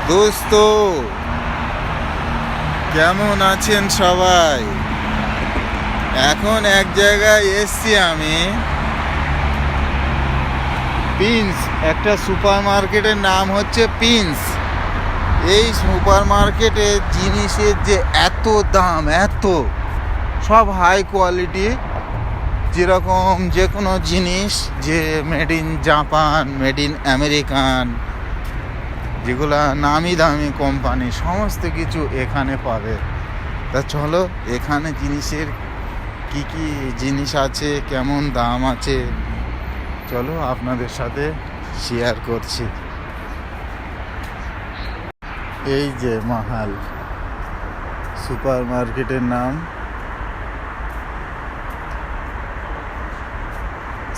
দোস্ত, কেমন আছেন সবাই? এখন এক জায়গায় এসছি আমি, প্রিন্স। একটা সুপার মার্কেটের নাম হচ্ছে প্রিন্স। এই সুপার মার্কেটে জিনিসের যে এত দাম, এত সব হাই কোয়ালিটি, যেরকম যে কোনো জিনিস, যে made in Japan, made in American, যেগুলা নামি দামি কোম্পানি, সমস্ত কিছু এখানে পাবে। তা চলো, এখানে জিনিসের কি কি জিনিস আছে, কেমন দাম আছে, চলো আপনাদের সাথে শেয়ার করছি। এই যে মাহাল সুপার মার্কেটের নাম,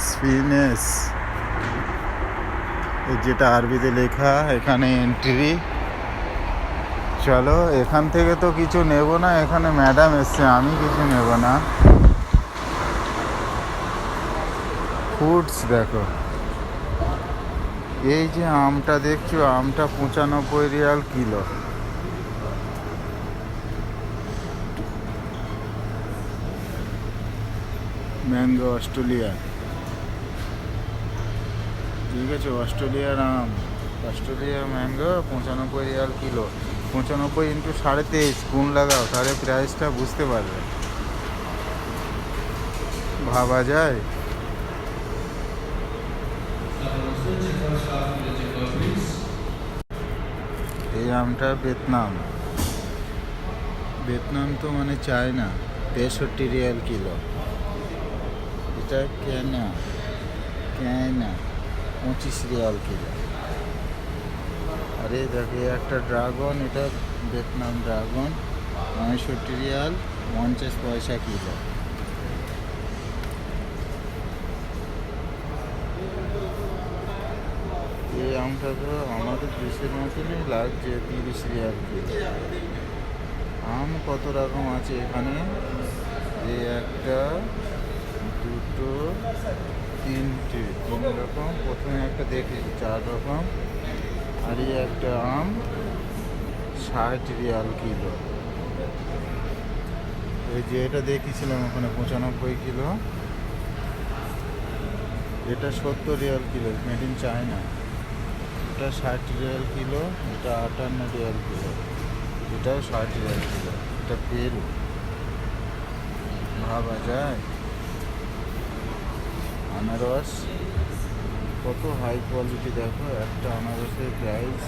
স্পিনেস, যেটা আরবিতে লেখা, এখানে এন্ট্রি। চলো, এখান থেকে তো কিছু নেব না, এখানে ম্যাডাম এসছে, আমি কিছু নেব না। ফুডস দেখো, এই যে আমটা দেখছো, আমটা 95 রিয়াল কিলো। ম্যাঙ্গো অস্ট্রেলিয়া, ঠিক আছে, অস্ট্রেলিয়ার আম, অস্ট্রেলিয়ার ম্যাঙ্গো 95 রিয়াল কিলো। 95 ইন্টু 23.5 গুণ লাগাও, তাহলে প্রাইসটা বুঝতে পারবে। ভাবা যায়? এই আমটা ভিয়েতনাম, ভিয়েতনাম তো মানে চায়না, 63 রিয়াল কিলো। এটা কেনা, কেনা 25 রিয়াল কিলো। আরে দেখে একটা ড্রাগন, এটা ভিয়েতনাম ড্রাগন, 69 রিয়াল 50 পয়সা কিলো। এই আমটা তো আমাদের দেশের মতনই লাগছে, 30 রিয়াল কিলো। আম কত রকম আছে এখানে, এই একটা, দুটো, তিনটে, 3 রকম। প্রথমে একটা দেখেছি 4 রকম। আর এই একটা আম 60 রিয়াল কিলো। এই যে এটা দেখিয়েছিলাম ওখানে 95 কিলো, এটা 70 Real kilo, made in China. এটা 60 রিয়াল কিলো, এটা 58 রিয়াল কিলো, এটাও 60 রিয়াল কিলো। এটা পেরু, ভাবা যায়? আনারস কত হাই কোয়ালিটি দেখো, একটা আনারসের প্রাইস